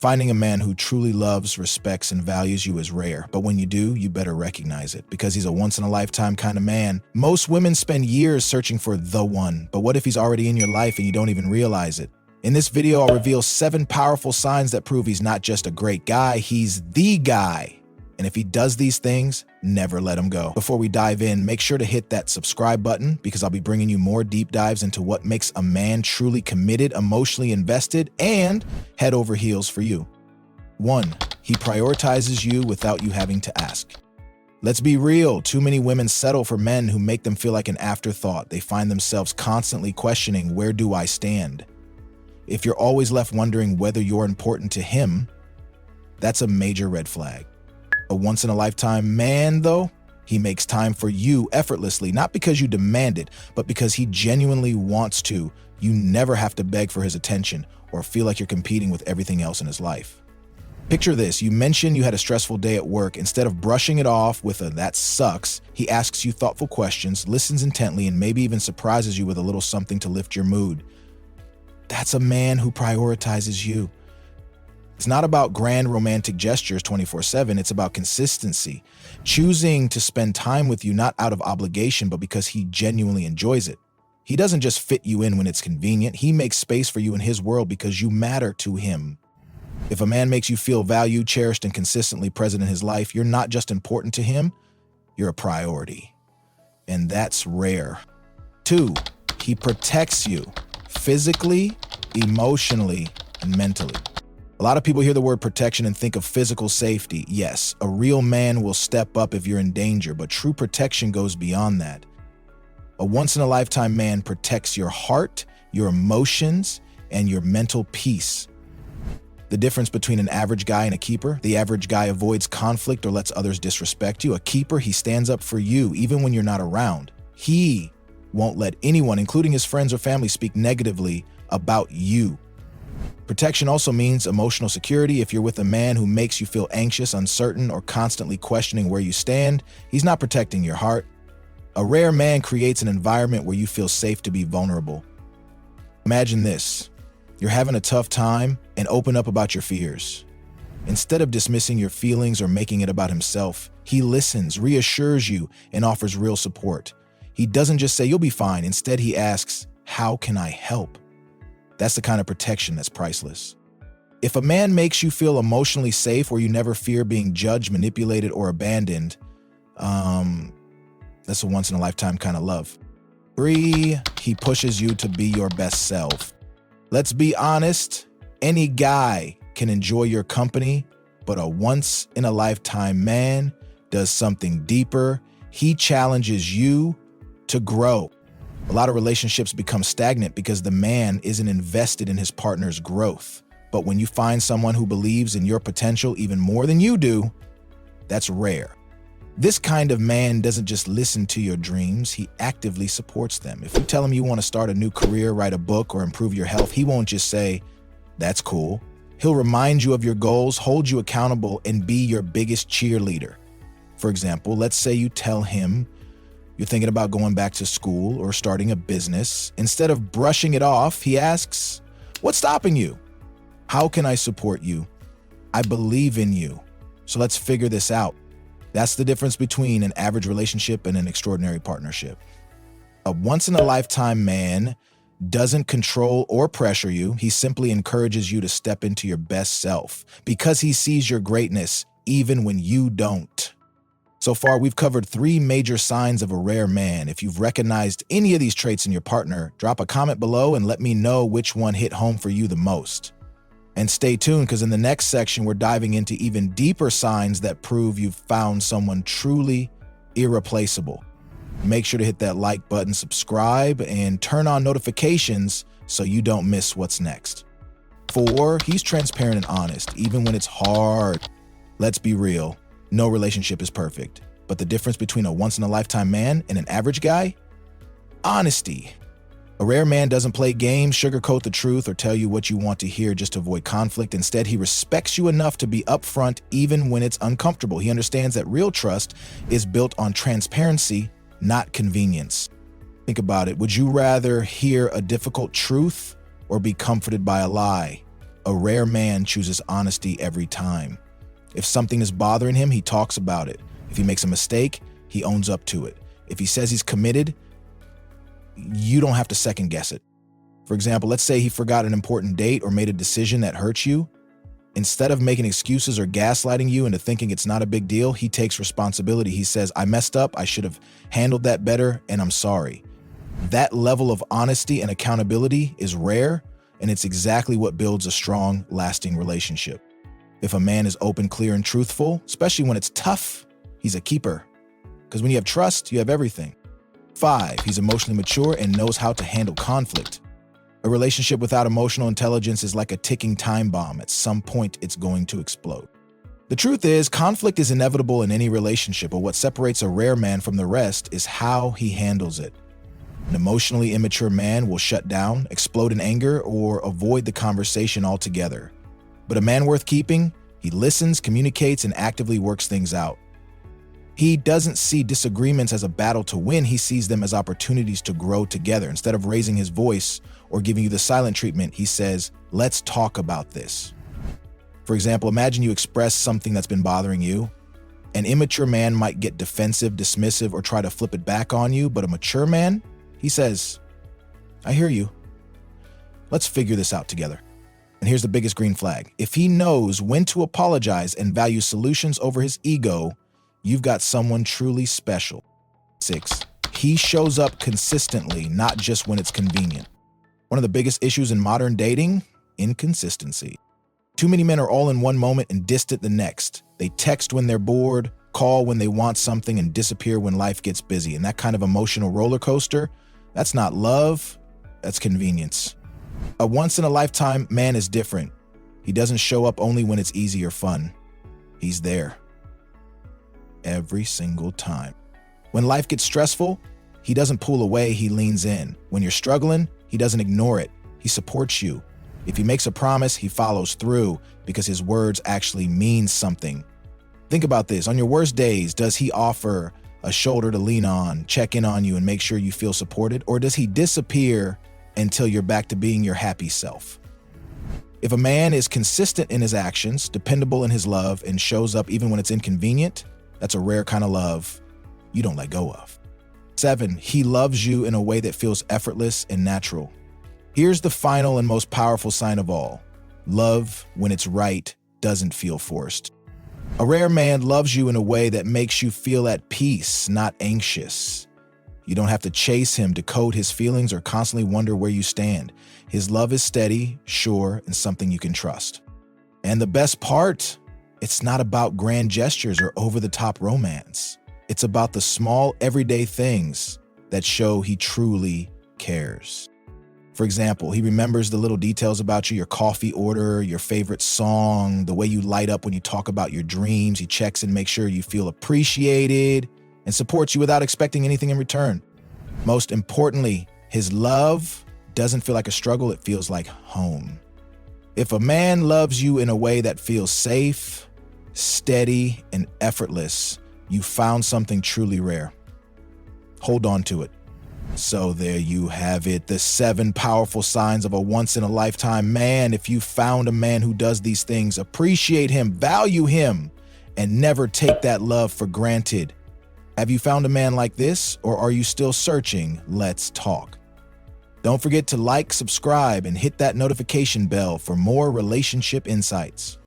Finding a man who truly loves, respects, and values you is rare, but when you do, you better recognize it, because he's a once-in-a-lifetime kind of man. Most women spend years searching for the one, but what if he's already in your life and you don't even realize it? In this video, I'll reveal 7 powerful signs that prove he's not just a great guy, he's the guy. And if he does these things, never let him go. Before we dive in, make sure to hit that subscribe button, because I'll be bringing you more deep dives into what makes a man truly committed, emotionally invested, and head over heels for you. 1. He prioritizes you without you having to ask. Let's be real, too many women settle for men who make them feel like an afterthought. They find themselves constantly questioning, where do I stand? If you're always left wondering whether you're important to him, that's a major red flag. A once-in-a-lifetime man, though, he makes time for you effortlessly, not because you demand it, but because he genuinely wants to. You never have to beg for his attention or feel like you're competing with everything else in his life. Picture this: you mention you had a stressful day at work. Instead of brushing it off with a "that sucks," he asks you thoughtful questions, listens intently, and maybe even surprises you with a little something to lift your mood. That's a man who prioritizes you. It's not about grand romantic gestures 24/7, it's about consistency. Choosing to spend time with you not out of obligation, but because he genuinely enjoys it. He doesn't just fit you in when it's convenient, he makes space for you in his world because you matter to him. If a man makes you feel valued, cherished, and consistently present in his life, you're not just important to him, you're a priority. And that's rare. 2. He protects you physically, emotionally, and mentally. A lot of people hear the word protection and think of physical safety. Yes, a real man will step up if you're in danger, but true protection goes beyond that. A once-in-a-lifetime man protects your heart, your emotions, and your mental peace. The difference between an average guy and a keeper: the average guy avoids conflict or lets others disrespect you. A keeper, he stands up for you even when you're not around. He won't let anyone, including his friends or family, speak negatively about you. Protection also means emotional security. If you're with a man who makes you feel anxious, uncertain, or constantly questioning where you stand, he's not protecting your heart. A rare man creates an environment where you feel safe to be vulnerable. Imagine this: you're having a tough time and open up about your fears. Instead of dismissing your feelings or making it about himself, he listens, reassures you, and offers real support. He doesn't just say you'll be fine. Instead, he asks, how can I help? That's the kind of protection that's priceless. If a man makes you feel emotionally safe where you never fear being judged, manipulated, or abandoned, that's a once-in-a-lifetime kind of love. 3, he pushes you to be your best self. Let's be honest, any guy can enjoy your company, but a once-in-a-lifetime man does something deeper. He challenges you to grow. A lot of relationships become stagnant because the man isn't invested in his partner's growth. But when you find someone who believes in your potential even more than you do, that's rare. This kind of man doesn't just listen to your dreams, he actively supports them. If you tell him you want to start a new career, write a book, or improve your health, he won't just say, that's cool. He'll remind you of your goals, hold you accountable, and be your biggest cheerleader. For example, let's say you tell him you're thinking about going back to school or starting a business. Instead of brushing it off, he asks, what's stopping you? How can I support you? I believe in you. So let's figure this out. That's the difference between an average relationship and an extraordinary partnership. A once-in-a-lifetime man doesn't control or pressure you. He simply encourages you to step into your best self because he sees your greatness even when you don't. So far, we've covered 3 major signs of a rare man. If you've recognized any of these traits in your partner, drop a comment below and let me know which one hit home for you the most. And stay tuned, because in the next section, we're diving into even deeper signs that prove you've found someone truly irreplaceable. Make sure to hit that like button, subscribe, and turn on notifications so you don't miss what's next. 4, he's transparent and honest, even when it's hard. Let's be real. No relationship is perfect, but the difference between a once-in-a-lifetime man and an average guy? Honesty. A rare man doesn't play games, sugarcoat the truth, or tell you what you want to hear just to avoid conflict. Instead, he respects you enough to be upfront even when it's uncomfortable. He understands that real trust is built on transparency, not convenience. Think about it. Would you rather hear a difficult truth or be comforted by a lie? A rare man chooses honesty every time. If something is bothering him, he talks about it. If he makes a mistake, he owns up to it. If he says he's committed, you don't have to second guess it. For example, let's say he forgot an important date or made a decision that hurts you. Instead of making excuses or gaslighting you into thinking it's not a big deal, he takes responsibility. He says, I messed up, I should have handled that better, and I'm sorry. That level of honesty and accountability is rare, and it's exactly what builds a strong, lasting relationship. If a man is open, clear, and truthful, especially when it's tough, he's a keeper. Because when you have trust, you have everything. 5, he's emotionally mature and knows how to handle conflict. A relationship without emotional intelligence is like a ticking time bomb. At some point, it's going to explode. The truth is, conflict is inevitable in any relationship, but what separates a rare man from the rest is how he handles it. An emotionally immature man will shut down, explode in anger, or avoid the conversation altogether. But a man worth keeping, he listens, communicates, and actively works things out. He doesn't see disagreements as a battle to win, he sees them as opportunities to grow together. Instead of raising his voice or giving you the silent treatment, he says, let's talk about this. For example, imagine you express something that's been bothering you. An immature man might get defensive, dismissive, or try to flip it back on you, but a mature man, he says, I hear you. Let's figure this out together. And here's the biggest green flag. If he knows when to apologize and values solutions over his ego, you've got someone truly special. 6, he shows up consistently, not just when it's convenient. One of the biggest issues in modern dating, inconsistency. Too many men are all in one moment and distant the next. They text when they're bored, call when they want something, and disappear when life gets busy. And that kind of emotional roller coaster, that's not love, that's convenience. A once-in-a-lifetime man is different. He doesn't show up only when it's easy or fun. He's there. Every single time. When life gets stressful, he doesn't pull away, he leans in. When you're struggling, he doesn't ignore it. He supports you. If he makes a promise, he follows through because his words actually mean something. Think about this. On your worst days, does he offer a shoulder to lean on, check in on you, and make sure you feel supported? Or does he disappear until you're back to being your happy self? If a man is consistent in his actions, dependable in his love, and shows up even when it's inconvenient, that's a rare kind of love you don't let go of. 7, he loves you in a way that feels effortless and natural. Here's the final and most powerful sign of all. Love, when it's right, doesn't feel forced. A rare man loves you in a way that makes you feel at peace, not anxious. You don't have to chase him, decode his feelings, or constantly wonder where you stand. His love is steady, sure, and something you can trust. And the best part, it's not about grand gestures or over-the-top romance. It's about the small, everyday things that show he truly cares. For example, he remembers the little details about you, your coffee order, your favorite song, the way you light up when you talk about your dreams. He checks and makes sure you feel appreciated and supports you without expecting anything in return. Most importantly, his love doesn't feel like a struggle, it feels like home. If a man loves you in a way that feels safe, steady, and effortless, you found something truly rare. Hold on to it. So there you have it, the 7 powerful signs of a once-in-a-lifetime man. If you found a man who does these things, appreciate him, value him, and never take that love for granted. Have you found a man like this, or are you still searching? Let's talk. Don't forget to like, subscribe, and hit that notification bell for more relationship insights.